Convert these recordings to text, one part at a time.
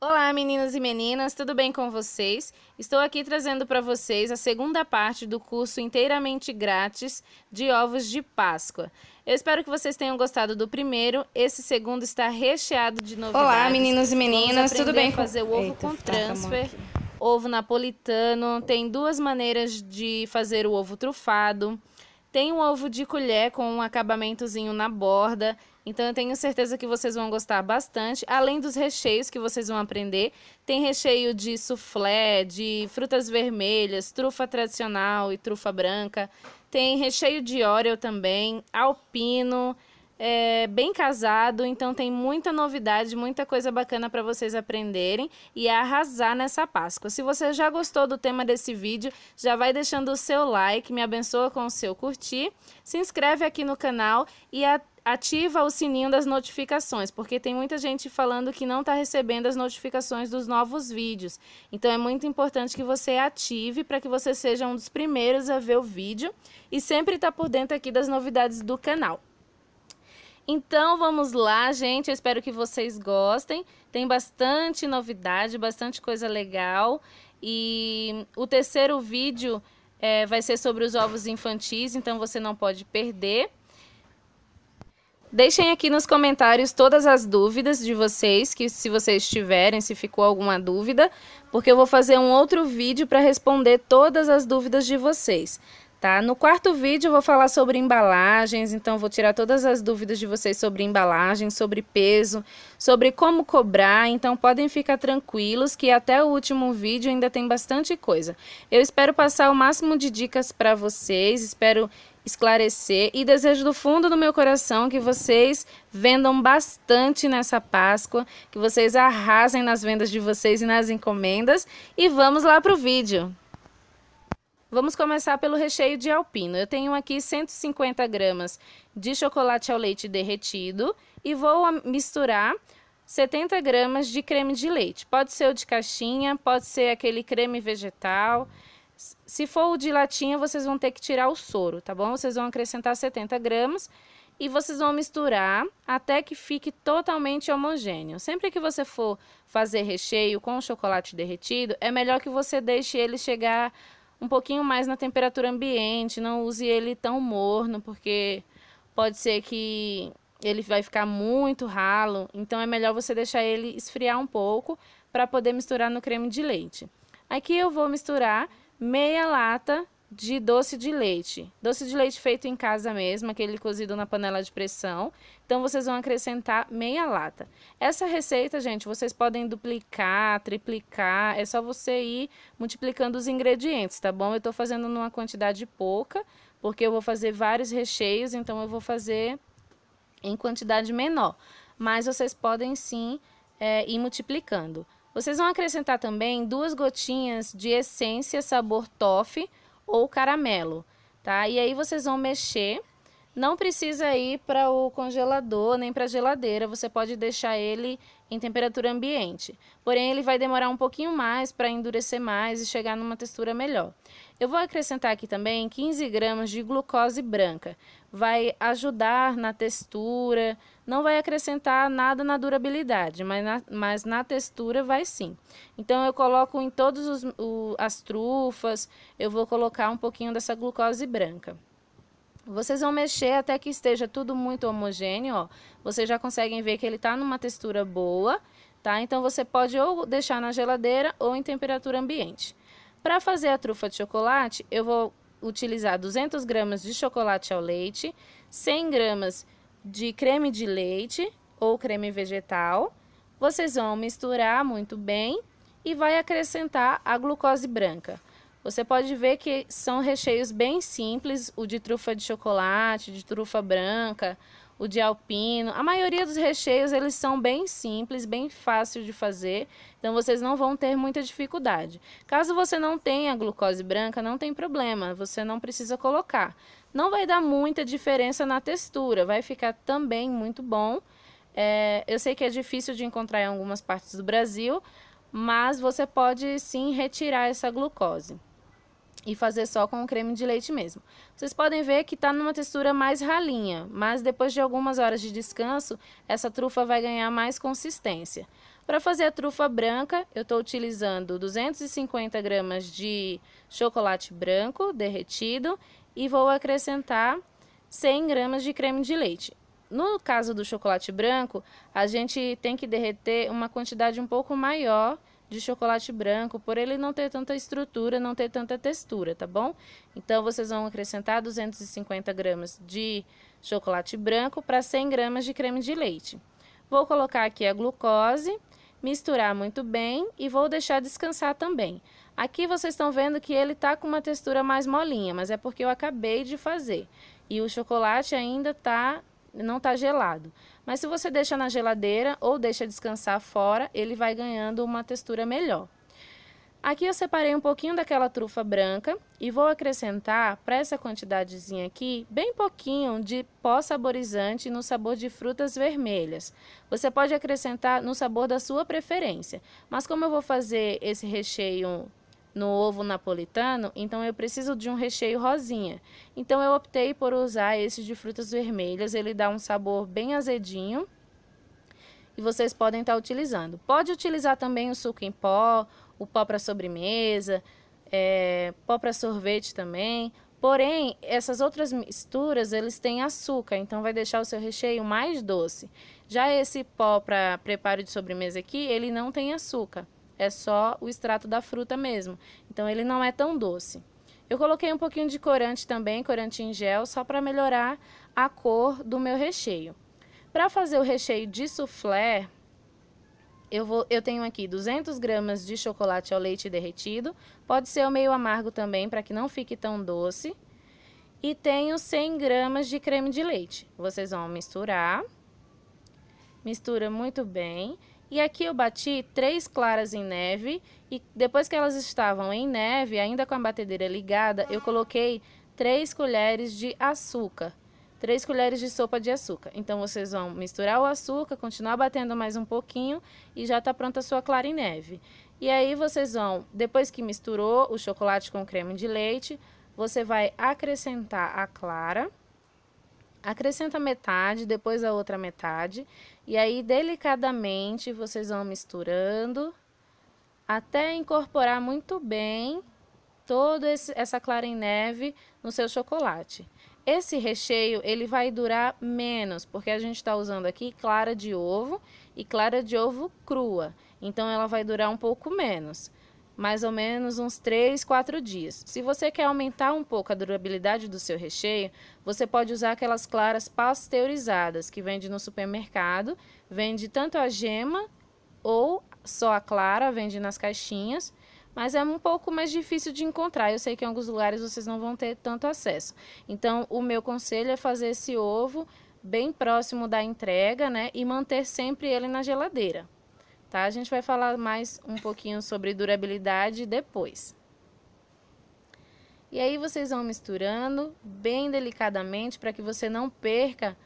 Olá, meninas e meninas, tudo bem com vocês? Estou aqui trazendo para vocês a segunda parte do curso inteiramente grátis de ovos de Páscoa. Eu espero que vocês tenham gostado do primeiro. Esse segundo está recheado de novidades. Olá, meninos e meninas, tudo bem com fazer o ovo com transfer, ovo napolitano. Tem duas maneiras de fazer o ovo trufado. Tem um ovo de colher com um acabamentozinho na borda. Então eu tenho certeza que vocês vão gostar bastante. Além dos recheios que vocês vão aprender, tem recheio de soufflé, de frutas vermelhas, trufa tradicional e trufa branca. Tem recheio de Oreo também, alpino, bem casado. Então tem muita novidade, muita coisa bacana para vocês aprenderem e arrasar nessa Páscoa. Se você já gostou do tema desse vídeo, já vai deixando o seu like, me abençoa com o seu curtir, se inscreve aqui no canal e ativa o sininho das notificações, porque tem muita gente falando que não está recebendo as notificações dos novos vídeos. Então é muito importante que você ative para que você seja um dos primeiros a ver o vídeo e sempre estar por dentro aqui das novidades do canal. Então vamos lá, gente, eu espero que vocês gostem. Tem bastante novidade, bastante coisa legal. E o terceiro vídeo vai ser sobre os ovos infantis, então você não pode perder. Deixem aqui nos comentários todas as dúvidas de vocês, que se vocês tiverem, se ficou alguma dúvida, porque eu vou fazer um outro vídeo para responder todas as dúvidas de vocês, tá? No quarto vídeo eu vou falar sobre embalagens, então vou tirar todas as dúvidas de vocês sobre embalagem, sobre peso, sobre como cobrar, então podem ficar tranquilos que até o último vídeo ainda tem bastante coisa. Eu espero passar o máximo de dicas para vocês, espero esclarecer e desejo do fundo do meu coração que vocês vendam bastante nessa Páscoa, que vocês arrasem nas vendas de vocês e nas encomendas. E vamos lá para o vídeo. Vamos começar pelo recheio de alpino. Eu tenho aqui 150 gramas de chocolate ao leite derretido e vou misturar 70 gramas de creme de leite. Pode ser o de caixinha, pode ser aquele creme vegetal. Se for o de latinha, vocês vão ter que tirar o soro, tá bom? Vocês vão acrescentar 70 gramas e vocês vão misturar até que fique totalmente homogêneo. Sempre que você for fazer recheio com chocolate derretido, é melhor que você deixe ele chegar um pouquinho mais na temperatura ambiente, não use ele tão morno, porque pode ser que ele vai ficar muito ralo, então é melhor você deixar ele esfriar um pouco para poder misturar no creme de leite. Aqui eu vou misturar meia lata de doce de leite feito em casa mesmo, aquele cozido na panela de pressão. Então vocês vão acrescentar meia lata. Essa receita, gente, vocês podem duplicar, triplicar, é só você ir multiplicando os ingredientes, tá bom? Eu tô fazendo numa quantidade pouca, porque eu vou fazer vários recheios, então eu vou fazer em quantidade menor. Mas vocês podem sim ir multiplicando. Vocês vão acrescentar também 2 gotinhas de essência sabor toffee ou caramelo, tá? E aí vocês vão mexer. Não precisa ir para o congelador nem para a geladeira, você pode deixar ele em temperatura ambiente. Porém, ele vai demorar um pouquinho mais para endurecer mais e chegar numa textura melhor. Eu vou acrescentar aqui também 15 gramas de glucose branca. Vai ajudar na textura, não vai acrescentar nada na durabilidade, mas na textura vai sim. Então eu coloco em todas as trufas, eu vou colocar um pouquinho dessa glucose branca. Vocês vão mexer até que esteja tudo muito homogêneo, ó. Vocês já conseguem ver que ele tá numa textura boa, tá? Então você pode ou deixar na geladeira ou em temperatura ambiente. Para fazer a trufa de chocolate, eu vou utilizar 200 gramas de chocolate ao leite, 100 gramas de creme de leite ou creme vegetal. Vocês vão misturar muito bem e vai acrescentar a glucose branca. Você pode ver que são recheios bem simples, o de trufa de chocolate, de trufa branca, o de alpino. A maioria dos recheios eles são bem simples, bem fácil de fazer, então vocês não vão ter muita dificuldade. Caso você não tenha glucose branca, não tem problema, você não precisa colocar. Não vai dar muita diferença na textura, vai ficar também muito bom. Eu sei que é difícil de encontrar em algumas partes do Brasil, mas você pode sim retirar essa glucose e fazer só com o creme de leite mesmo. Vocês podem ver que está numa textura mais ralinha, mas depois de algumas horas de descanso, essa trufa vai ganhar mais consistência. Para fazer a trufa branca, eu estou utilizando 250 gramas de chocolate branco derretido e vou acrescentar 100 gramas de creme de leite. No caso do chocolate branco, a gente tem que derreter uma quantidade um pouco maior de chocolate branco, por ele não ter tanta estrutura, não ter tanta textura, tá bom? Então, vocês vão acrescentar 250 gramas de chocolate branco para 100 gramas de creme de leite. Vou colocar aqui a glucose, misturar muito bem e vou deixar descansar também. Aqui vocês estão vendo que ele tá com uma textura mais molinha, mas é porque eu acabei de fazer. E o chocolate ainda não tá gelado. Mas se você deixa na geladeira ou deixa descansar fora, ele vai ganhando uma textura melhor. Aqui eu separei um pouquinho daquela trufa branca e vou acrescentar para essa quantidadezinha aqui, bem pouquinho de pó saborizante no sabor de frutas vermelhas. Você pode acrescentar no sabor da sua preferência, mas como eu vou fazer esse recheio no ovo napolitano, então eu preciso de um recheio rosinha. Então eu optei por usar esse de frutas vermelhas, ele dá um sabor bem azedinho. E vocês podem estar utilizando. Pode utilizar também o suco em pó, o pó para sobremesa, pó para sorvete também. Porém, essas outras misturas, eles têm açúcar, então vai deixar o seu recheio mais doce. Já esse pó para preparo de sobremesa aqui, ele não tem açúcar. É só o extrato da fruta mesmo. Então, ele não é tão doce. Eu coloquei um pouquinho de corante também, corante em gel, só para melhorar a cor do meu recheio. Para fazer o recheio de soufflé, eu tenho aqui 200 gramas de chocolate ao leite derretido. Pode ser o meio amargo também, para que não fique tão doce. E tenho 100 gramas de creme de leite. Vocês vão misturar. Mistura muito bem. E aqui eu bati 3 claras em neve. E depois que elas estavam em neve, ainda com a batedeira ligada, eu coloquei 3 colheres de açúcar. 3 colheres de sopa de açúcar. Então, vocês vão misturar o açúcar, continuar batendo mais um pouquinho e já está pronta a sua clara em neve. E aí, vocês vão, depois que misturou o chocolate com o creme de leite, você vai acrescentar a clara. Acrescenta metade, depois a outra metade. E aí, delicadamente, vocês vão misturando até incorporar muito bem toda essa clara em neve no seu chocolate. Esse recheio, ele vai durar menos, porque a gente está usando aqui clara de ovo e clara de ovo crua. Então, ela vai durar um pouco menos, mais ou menos uns 3, 4 dias. Se você quer aumentar um pouco a durabilidade do seu recheio, você pode usar aquelas claras pasteurizadas, que vende no supermercado. Vende tanto a gema ou só a clara, vende nas caixinhas. Mas é um pouco mais difícil de encontrar. Eu sei que em alguns lugares vocês não vão ter tanto acesso. Então, o meu conselho é fazer esse ovo bem próximo da entrega, né? E manter sempre ele na geladeira, tá? A gente vai falar mais um pouquinho sobre durabilidade depois. E aí, vocês vão misturando bem delicadamente para que você não perca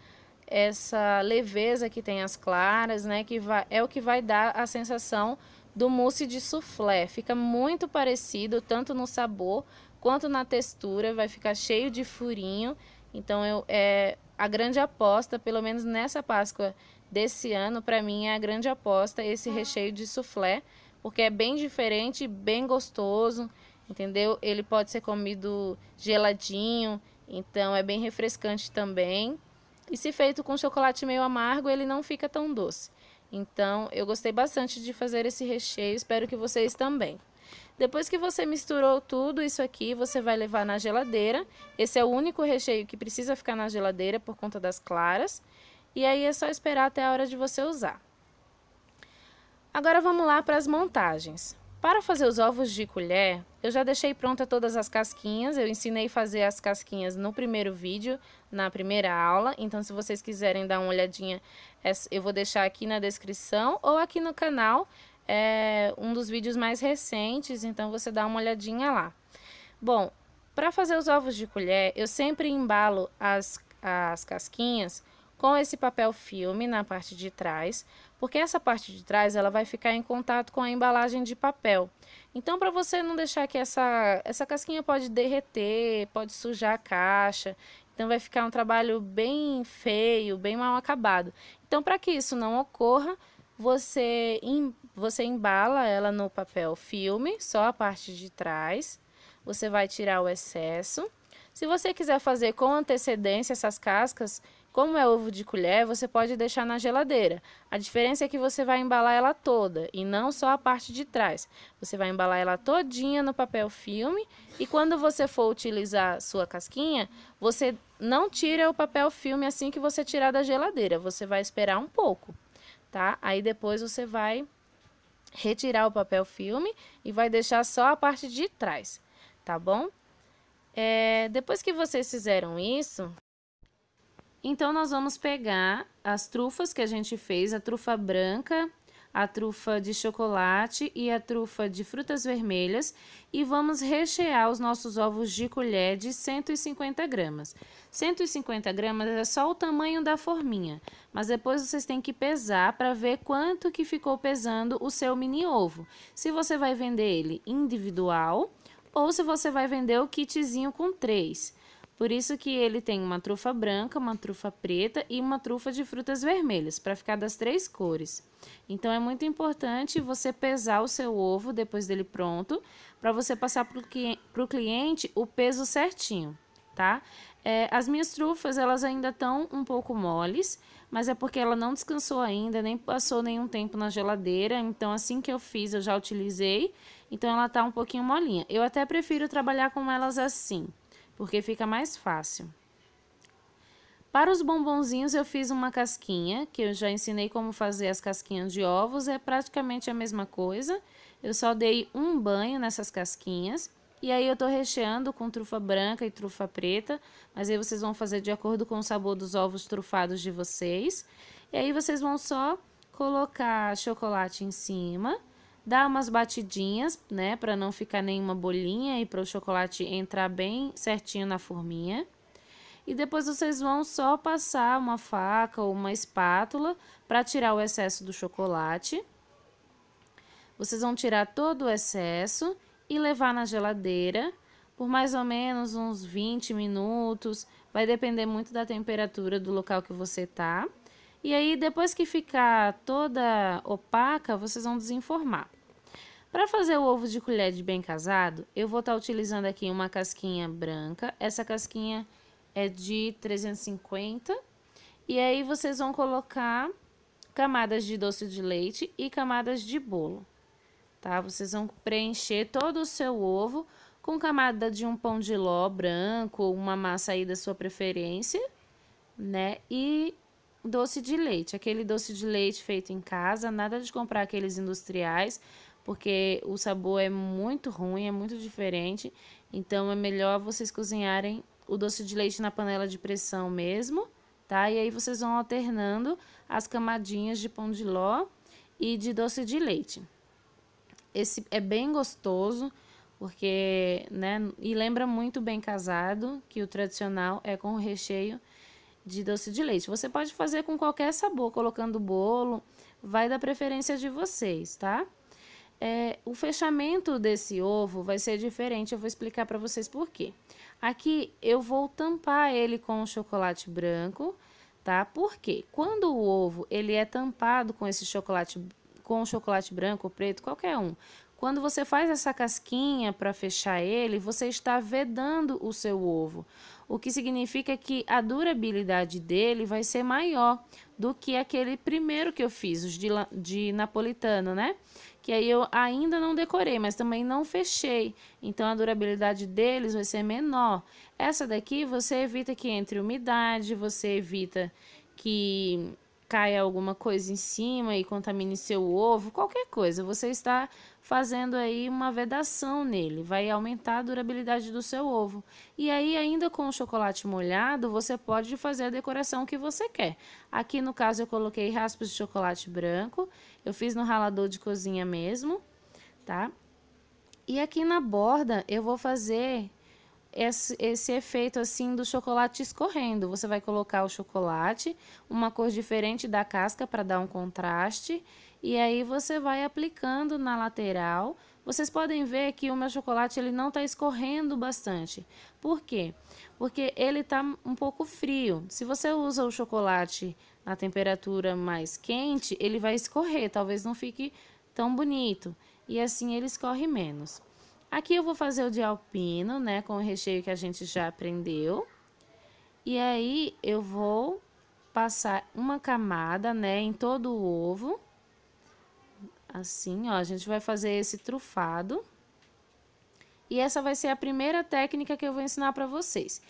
essa leveza que tem as claras, né? Que é o que vai dar a sensação do mousse de soufflé. Fica muito parecido, tanto no sabor quanto na textura, vai ficar cheio de furinho. Então, a grande aposta, pelo menos nessa Páscoa desse ano, para mim é a grande aposta esse recheio de soufflé, porque é bem diferente, bem gostoso, entendeu? Ele pode ser comido geladinho, então é bem refrescante também. E se feito com chocolate meio amargo, ele não fica tão doce. Então, eu gostei bastante de fazer esse recheio, espero que vocês também. Depois que você misturou tudo isso aqui, você vai levar na geladeira. Esse é o único recheio que precisa ficar na geladeira por conta das claras. E aí é só esperar até a hora de você usar. Agora vamos lá para as montagens. Para fazer os ovos de colher, eu já deixei pronta todas as casquinhas. Eu ensinei a fazer as casquinhas no primeiro vídeo, na primeira aula. Então, se vocês quiserem dar uma olhadinha, eu vou deixar aqui na descrição ou aqui no canal. É um dos vídeos mais recentes, então você dá uma olhadinha lá. Bom, para fazer os ovos de colher, eu sempre embalo as casquinhas com esse papel filme na parte de trás, porque essa parte de trás ela vai ficar em contato com a embalagem de papel. Então, para você não deixar que essa casquinha pode derreter, pode sujar a caixa, então vai ficar um trabalho bem feio, bem mal acabado. Então, para que isso não ocorra, você embala ela no papel filme, só a parte de trás. Você vai tirar o excesso. Se você quiser fazer com antecedência essas cascas, como é ovo de colher, você pode deixar na geladeira. A diferença é que você vai embalar ela toda e não só a parte de trás. Você vai embalar ela todinha no papel filme e quando você for utilizar sua casquinha, você não tira o papel filme assim que você tirar da geladeira. Você vai esperar um pouco, tá? Aí depois você vai retirar o papel filme e vai deixar só a parte de trás, tá bom? Depois que vocês fizeram isso, então nós vamos pegar as trufas que a gente fez, a trufa branca, a trufa de chocolate e a trufa de frutas vermelhas e vamos rechear os nossos ovos de colher de 150 gramas. 150 gramas é só o tamanho da forminha, mas depois vocês têm que pesar para ver quanto que ficou pesando o seu mini ovo. Se você vai vender ele individual ou se você vai vender o kitzinho com 3. Por isso que ele tem uma trufa branca, uma trufa preta e uma trufa de frutas vermelhas, para ficar das 3 cores. Então é muito importante você pesar o seu ovo depois dele pronto, para você passar para o cliente o peso certinho, tá? As minhas trufas, elas ainda estão um pouco moles, mas é porque ela não descansou ainda, nem passou nenhum tempo na geladeira, então assim que eu fiz eu já utilizei, então ela tá um pouquinho molinha. Eu até prefiro trabalhar com elas assim, porque fica mais fácil. Para os bombonzinhos eu fiz uma casquinha, que eu já ensinei como fazer as casquinhas de ovos, é praticamente a mesma coisa. Eu só dei um banho nessas casquinhas, e aí eu tô recheando com trufa branca e trufa preta, mas aí vocês vão fazer de acordo com o sabor dos ovos trufados de vocês. E aí vocês vão só colocar chocolate em cima, dar umas batidinhas, né, para não ficar nenhuma bolinha e para o chocolate entrar bem certinho na forminha. E depois vocês vão só passar uma faca ou uma espátula para tirar o excesso do chocolate. Vocês vão tirar todo o excesso e levar na geladeira por mais ou menos uns 20 minutos. Vai depender muito da temperatura do local que você tá. E aí, depois que ficar toda opaca, vocês vão desenformar. Para fazer o ovo de colher de bem casado, eu vou estar utilizando aqui uma casquinha branca. Essa casquinha é de 350. E aí vocês vão colocar camadas de doce de leite e camadas de bolo, tá? Vocês vão preencher todo o seu ovo com camada de um pão de ló branco, uma massa aí da sua preferência, né? E doce de leite, aquele doce de leite feito em casa, nada de comprar aqueles industriais, porque o sabor é muito ruim, é muito diferente. Então é melhor vocês cozinharem o doce de leite na panela de pressão mesmo, tá? E aí vocês vão alternando as camadinhas de pão de ló e de doce de leite. Esse é bem gostoso, porque, né, e lembra muito bem casado, que o tradicional é com o recheio de doce de leite. Você pode fazer com qualquer sabor, colocando bolo, vai da preferência de vocês, tá? O fechamento desse ovo vai ser diferente, eu vou explicar para vocês por quê. Aqui eu vou tampar ele com o chocolate branco, tá? Porque quando o ovo ele é tampado com esse chocolate, com o chocolate branco ou preto, qualquer um, quando você faz essa casquinha para fechar ele, você está vedando o seu ovo, o que significa que a durabilidade dele vai ser maior do que aquele primeiro que eu fiz, os de napolitano, né? Que aí eu ainda não decorei, mas também não fechei, então a durabilidade deles vai ser menor. Essa daqui você evita que entre umidade, você evita que caia alguma coisa em cima e contamine seu ovo, qualquer coisa. Você está fazendo aí uma vedação nele, vai aumentar a durabilidade do seu ovo. E aí, ainda com o chocolate molhado, você pode fazer a decoração que você quer. Aqui no caso eu coloquei raspas de chocolate branco, eu fiz no ralador de cozinha mesmo, tá? E aqui na borda eu vou fazer esse efeito assim do chocolate escorrendo. Você vai colocar o chocolate, uma cor diferente da casca para dar um contraste, e aí você vai aplicando na lateral. Vocês podem ver que o meu chocolate ele não está escorrendo bastante. Por quê? Porque ele está um pouco frio. Se você usa o chocolate na temperatura mais quente, ele vai escorrer, talvez não fique tão bonito. E assim ele escorre menos. Aqui eu vou fazer o de alpino, né, com o recheio que a gente já aprendeu. E aí eu vou passar uma camada, né, em todo o ovo. Assim, ó, a gente vai fazer esse trufado. E essa vai ser a primeira técnica que eu vou ensinar para vocês.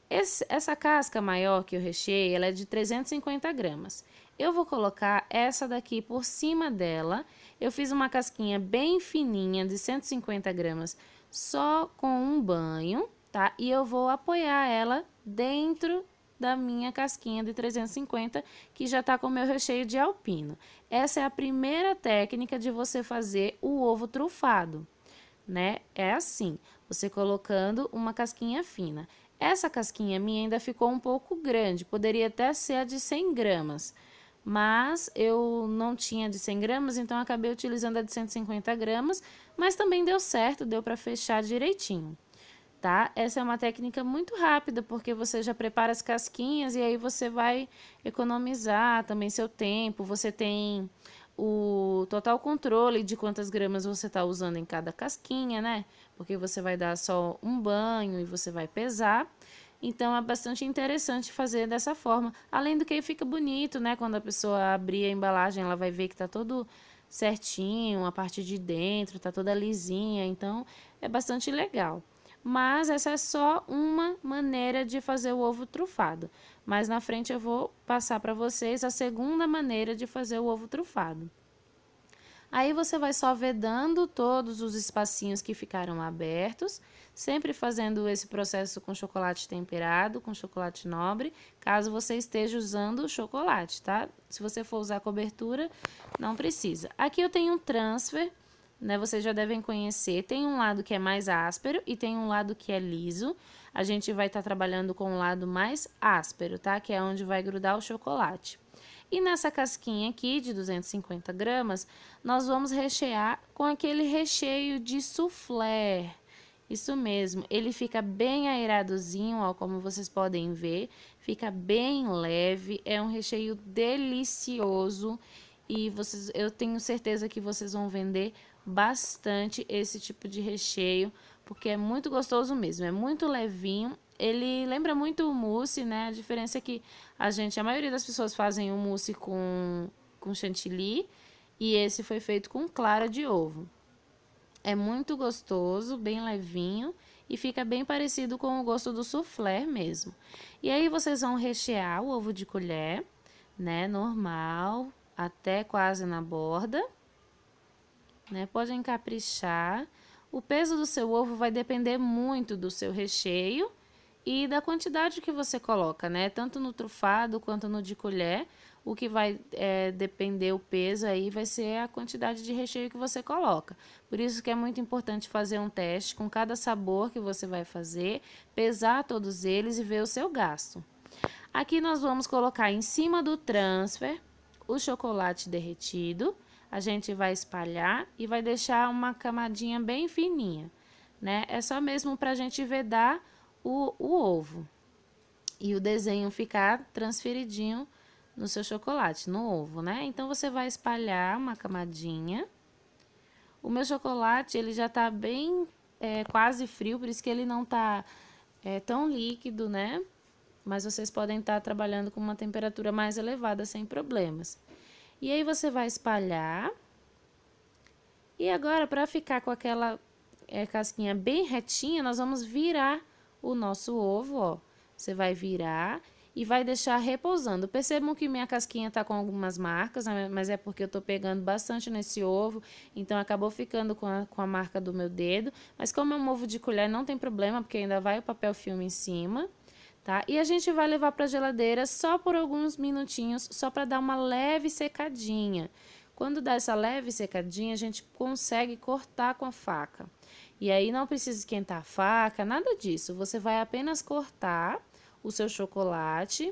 Essa casca maior que eu recheei, ela é de 350 gramas. Eu vou colocar essa daqui por cima dela. Eu fiz uma casquinha bem fininha de 150 gramas, só com um banho, tá? E eu vou apoiar ela dentro da minha casquinha de 350, que já tá com o meu recheio de alpino. Essa é a primeira técnica de você fazer o ovo trufado, né? É assim, você colocando uma casquinha fina. Essa casquinha minha ainda ficou um pouco grande, poderia até ser a de 100 gramas, mas eu não tinha de 100 gramas, então acabei utilizando a de 150 gramas, mas também deu certo, deu para fechar direitinho, tá? Essa é uma técnica muito rápida, porque você já prepara as casquinhas e aí você vai economizar também seu tempo, você tem o total controle de quantas gramas você está usando em cada casquinha, né? Porque você vai dar só um banho e você vai pesar. Então, é bastante interessante fazer dessa forma. Além do que fica bonito, né? Quando a pessoa abrir a embalagem, ela vai ver que tá todo certinho, a parte de dentro tá toda lisinha. Então, é bastante legal. Mas essa é só uma maneira de fazer o ovo trufado. Mas na frente eu vou passar para vocês a segunda maneira de fazer o ovo trufado. Aí você vai só vedando todos os espacinhos que ficaram abertos, sempre fazendo esse processo com chocolate temperado, com chocolate nobre, caso você esteja usando o chocolate, tá? Se você for usar cobertura, não precisa. Aqui eu tenho um transfer, né? Vocês já devem conhecer. Tem um lado que é mais áspero e tem um lado que é liso. A gente vai estar trabalhando com o lado mais áspero, tá? Que é onde vai grudar o chocolate. E nessa casquinha aqui de 250 gramas, nós vamos rechear com aquele recheio de soufflé. Isso mesmo, ele fica bem aeradozinho, ó, como vocês podem ver. Fica bem leve, é um recheio delicioso. E eu tenho certeza que vocês vão vender bastante esse tipo de recheio, porque é muito gostoso mesmo, é muito levinho. Ele lembra muito o mousse, né? A diferença é que a maioria das pessoas fazem o mousse com chantilly e esse foi feito com clara de ovo. É muito gostoso, bem levinho e fica bem parecido com o gosto do soufflé mesmo. E aí vocês vão rechear o ovo de colher, né? Normal, até quase na borda, né? Podem caprichar. O peso do seu ovo vai depender muito do seu recheio e da quantidade que você coloca, né? Tanto no trufado quanto no de colher. O que vai depender o peso aí vai ser a quantidade de recheio que você coloca. Por isso que é muito importante fazer um teste com cada sabor que você vai fazer, pesar todos eles e ver o seu gasto. Aqui nós vamos colocar em cima do transfer o chocolate derretido. A gente vai espalhar e vai deixar uma camadinha bem fininha, né? É só mesmo para a gente vedar o ovo e o desenho ficar transferidinho no seu chocolate, no ovo, né? Então, você vai espalhar uma camadinha. O meu chocolate, ele já tá bem quase frio, por isso que ele não tá tão líquido, né? Mas vocês podem estar trabalhando com uma temperatura mais elevada sem problemas. E aí, você vai espalhar. E agora, para ficar com aquela casquinha bem retinha, nós vamos virar o nosso ovo, ó. Você vai virar e vai deixar repousando. Percebam que minha casquinha tá com algumas marcas, né? Mas é porque eu tô pegando bastante nesse ovo, então acabou ficando com a marca do meu dedo. Mas como é um ovo de colher, não tem problema, porque ainda vai o papel filme em cima, tá? E a gente vai levar para a geladeira só por alguns minutinhos, só para dar uma leve secadinha. Quando dá essa leve secadinha, a gente consegue cortar com a faca. E aí não precisa esquentar a faca, nada disso. Você vai apenas cortar o seu chocolate,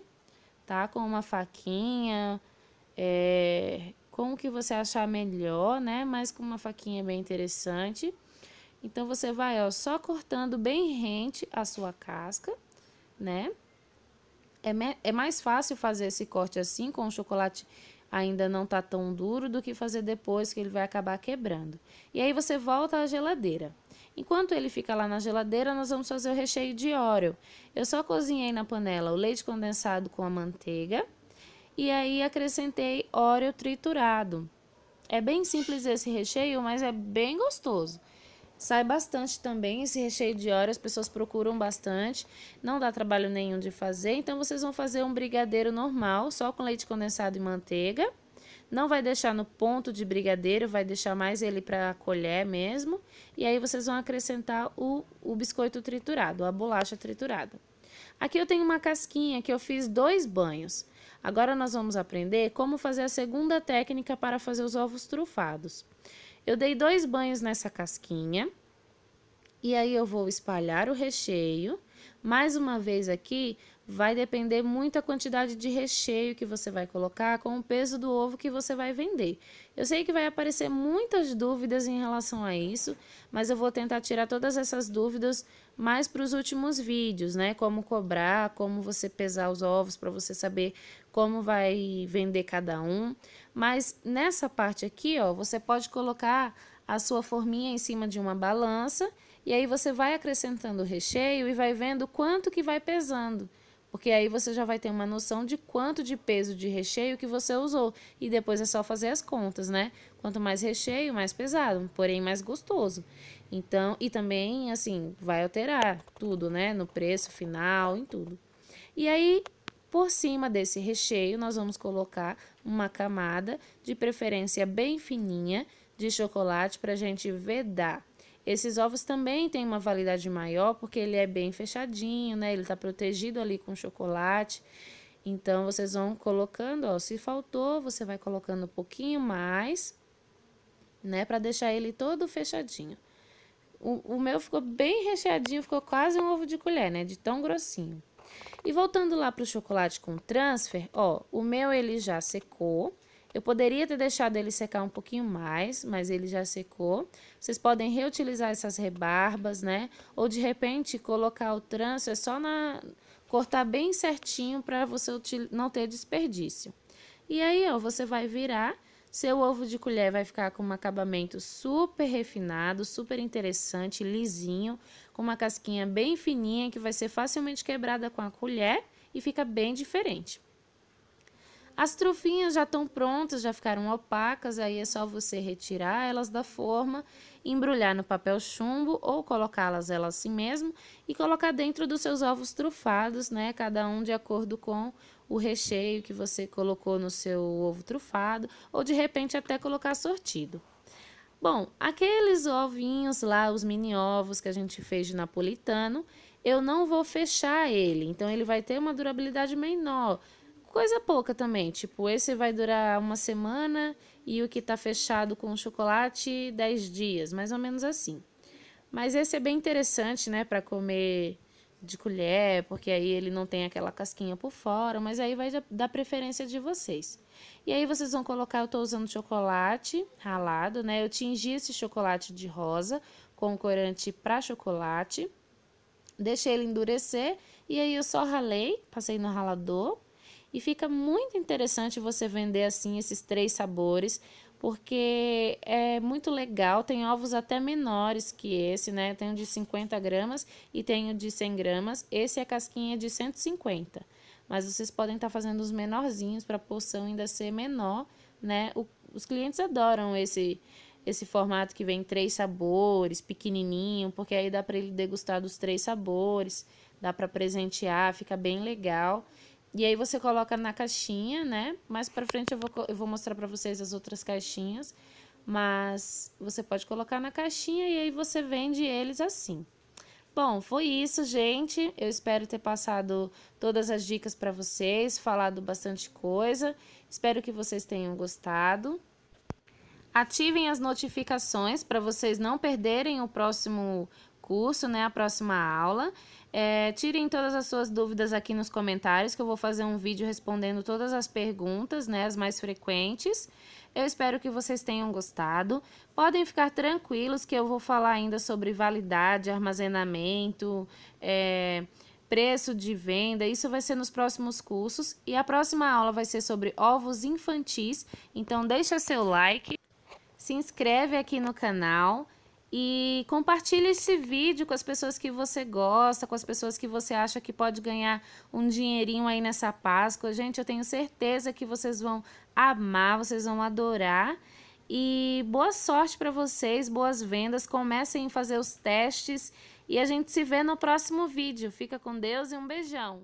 tá? Com uma faquinha, com o que você achar melhor, né? Mas com uma faquinha bem interessante. Então, você vai, ó, só cortando bem rente a sua casca, né? É mais fácil fazer esse corte assim, com o chocolate ainda não tá tão duro, do que fazer depois, que ele vai acabar quebrando. E aí você volta à geladeira. Enquanto ele fica lá na geladeira, nós vamos fazer o recheio de Oreo. Eu só cozinhei na panela o leite condensado com a manteiga e aí acrescentei Oreo triturado. É bem simples esse recheio, mas é bem gostoso. Sai bastante também esse recheio de Oreo, as pessoas procuram bastante, não dá trabalho nenhum de fazer. Então vocês vão fazer um brigadeiro normal, só com leite condensado e manteiga. Não vai deixar no ponto de brigadeiro, vai deixar mais ele para a colher mesmo. E aí vocês vão acrescentar o biscoito triturado, a bolacha triturada. Aqui eu tenho uma casquinha que eu fiz 2 banhos. Agora nós vamos aprender como fazer a segunda técnica para fazer os ovos trufados. Eu dei 2 banhos nessa casquinha e aí eu vou espalhar o recheio. Mais uma vez aqui, vai depender muito a quantidade de recheio que você vai colocar com o peso do ovo que você vai vender. Eu sei que vai aparecer muitas dúvidas em relação a isso, mas eu vou tentar tirar todas essas dúvidas mais para os últimos vídeos, né? Como cobrar, como você pesar os ovos para você saber como vai vender cada um. Mas nessa parte aqui, ó, você pode colocar a sua forminha em cima de uma balança e aí você vai acrescentando o recheio e vai vendo quanto que vai pesando. Porque aí você já vai ter uma noção de quanto de peso de recheio que você usou. E depois é só fazer as contas, né? Quanto mais recheio, mais pesado, porém mais gostoso. Então, e também, assim, vai alterar tudo, né? No preço final, em tudo. E aí, por cima desse recheio, nós vamos colocar uma camada, de preferência bem fininha, de chocolate pra gente vedar. Esses ovos também têm uma validade maior porque ele é bem fechadinho, né? Ele tá protegido ali com chocolate. Então, vocês vão colocando, ó, se faltou, você vai colocando um pouquinho mais, né? Pra deixar ele todo fechadinho. O meu ficou bem recheadinho, ficou quase um ovo de colher, né? De tão grossinho. E voltando lá pro chocolate com transfer, ó, o meu ele já secou. Eu poderia ter deixado ele secar um pouquinho mais, mas ele já secou. Vocês podem reutilizar essas rebarbas, né? Ou de repente colocar o transfer só cortar bem certinho para você não ter desperdício. E aí, ó, você vai virar. Seu ovo de colher vai ficar com um acabamento super refinado, super interessante, lisinho, com uma casquinha bem fininha que vai ser facilmente quebrada com a colher e fica bem diferente. As trufinhas já estão prontas, já ficaram opacas, aí é só você retirar elas da forma, embrulhar no papel chumbo ou colocá-las elas assim mesmo e colocar dentro dos seus ovos trufados, né? Cada um de acordo com o recheio que você colocou no seu ovo trufado ou de repente até colocar sortido. Bom, aqueles ovinhos lá, os mini ovos que a gente fez de napolitano, eu não vou fechar ele, então ele vai ter uma durabilidade menor. Coisa pouca também, tipo, esse vai durar uma semana e o que tá fechado com chocolate 10 dias, mais ou menos assim. Mas esse é bem interessante, né, para comer de colher, porque aí ele não tem aquela casquinha por fora, mas aí vai da preferência de vocês. E aí vocês vão colocar, eu tô usando chocolate ralado, né, eu tingi esse chocolate de rosa com corante para chocolate, deixei ele endurecer e aí eu só ralei, passei no ralador. E fica muito interessante você vender assim esses 3 sabores, porque é muito legal, tem ovos até menores que esse, né? Tem o de 50 gramas e tem o de 100 gramas, esse é a casquinha de 150. Mas vocês podem estar fazendo os menorzinhos para a porção ainda ser menor, né? Os clientes adoram esse formato que vem 3 sabores, pequenininho, porque aí dá para ele degustar dos 3 sabores, dá para presentear, fica bem legal. E aí você coloca na caixinha, né? Mais pra frente eu vou mostrar pra vocês as outras caixinhas. Mas você pode colocar na caixinha e aí você vende eles assim. Bom, foi isso, gente. Eu espero ter passado todas as dicas pra vocês, falado bastante coisa. Espero que vocês tenham gostado. Ativem as notificações para vocês não perderem o próximo curso, né? A próxima aula. Tirem todas as suas dúvidas aqui nos comentários, que eu vou fazer um vídeo respondendo todas as perguntas, né, as mais frequentes. Eu espero que vocês tenham gostado. Podem ficar tranquilos que eu vou falar ainda sobre validade, armazenamento, preço de venda, isso vai ser nos próximos cursos. E a próxima aula vai ser sobre ovos infantis. Então deixa seu like, se inscreve aqui no canal e compartilhe esse vídeo com as pessoas que você gosta, com as pessoas que você acha que pode ganhar um dinheirinho aí nessa Páscoa. Gente, eu tenho certeza que vocês vão amar, vocês vão adorar. E boa sorte para vocês, boas vendas, comecem a fazer os testes e a gente se vê no próximo vídeo. Fica com Deus e um beijão!